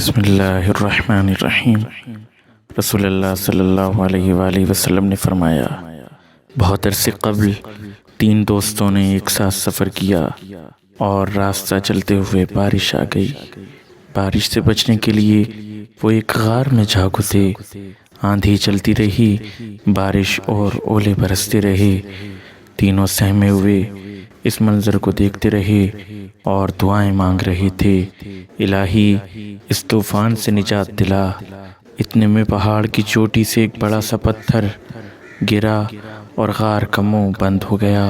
بسم اللہ الرحمن الرحیم۔ رسول اللہ صلی اللہ علیہ وآلہ وسلم نے فرمایا، بہت عرصے قبل 3 دوستوں نے ایک ساتھ سفر کیا اور راستہ چلتے ہوئے بارش آ گئی۔ بارش سے بچنے کے لیے وہ ایک غار میں جا گھسے۔ آندھی چلتی رہی، بارش اور اولے برستے رہے۔ تینوں سہمے ہوئے اس منظر کو دیکھتے رہے اور دعائیں مانگ رہے تھے، الہی اس طوفان سے نجات دلا۔ اتنے میں پہاڑ کی چوٹی سے ایک بڑا سا پتھر گرا اور غار کا منہ بند ہو گیا۔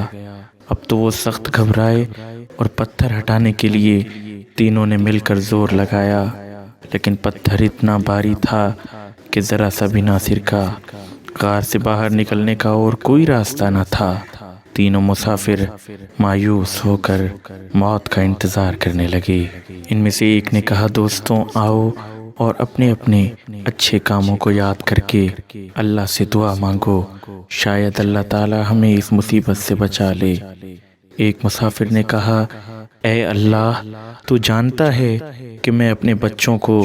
اب تو وہ سخت گھبرائے اور پتھر ہٹانے کے لیے تینوں نے مل کر زور لگایا، لیکن پتھر اتنا بھاری تھا کہ ذرا سا بھی نہ سرکا۔ غار سے باہر نکلنے کا اور کوئی راستہ نہ تھا۔ تینوں مسافر مایوس ہو کر موت کا انتظار کرنے لگے۔ ان میں سے ایک نے کہا، دوستوں آؤ اور اپنے اپنے اچھے کاموں کو یاد کر کے اللہ سے دعا مانگو، شاید اللہ تعالی ہمیں اس مصیبت سے بچا لے۔ ایک مسافر نے کہا، اے اللہ، تو جانتا ہے کہ میں اپنے بچوں کو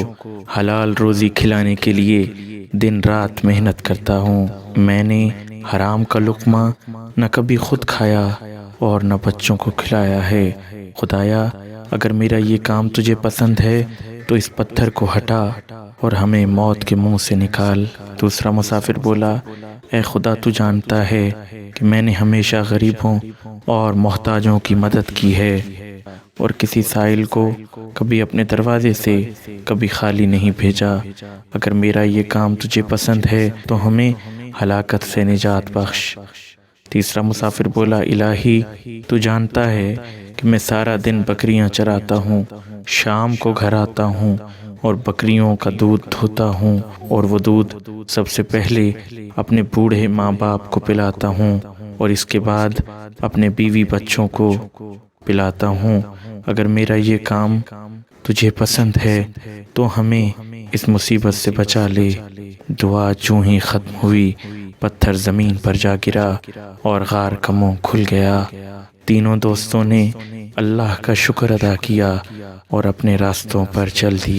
حلال روزی کھلانے کے لیے دن رات محنت کرتا ہوں۔ میں نے حرام کا لقمہ نہ کبھی خود کھایا اور نہ بچوں کو کھلایا ہے۔ خدایا، اگر میرا یہ کام تجھے پسند ہے تو اس پتھر کو ہٹا اور ہمیں موت کے منہ سے نکال۔ دوسرا مسافر بولا، اے خدا، تو جانتا ہے کہ میں نے ہمیشہ غریبوں اور محتاجوں کی مدد کی ہے اور کسی سائل کو کبھی اپنے دروازے سے کبھی خالی نہیں بھیجا۔ اگر میرا یہ کام تجھے پسند ہے تو ہمیں ہلاکت سے نجات بخش۔ تیسرا مسافر بولا، الہی تو جانتا ہے کہ میں سارا دن بکریاں چراتا ہوں، شام کو گھر آتا ہوں اور بکریوں کا دودھ دھوتا ہوں، اور وہ دودھ سب سے پہلے اپنے بوڑھے ماں باپ کو پلاتا ہوں اور اس کے بعد اپنے بیوی بچوں کو پلاتا ہوں۔ اگر میرا یہ کام تجھے پسند ہے تو ہمیں اس مصیبت سے بچا لے۔ دعا چوں ہی ختم ہوئی، پتھر زمین پر جا گرا اور غار کا منہ کھل گیا۔ تینوں دوستوں نے اللہ کا شکر ادا کیا اور اپنے راستوں پر چل دیے۔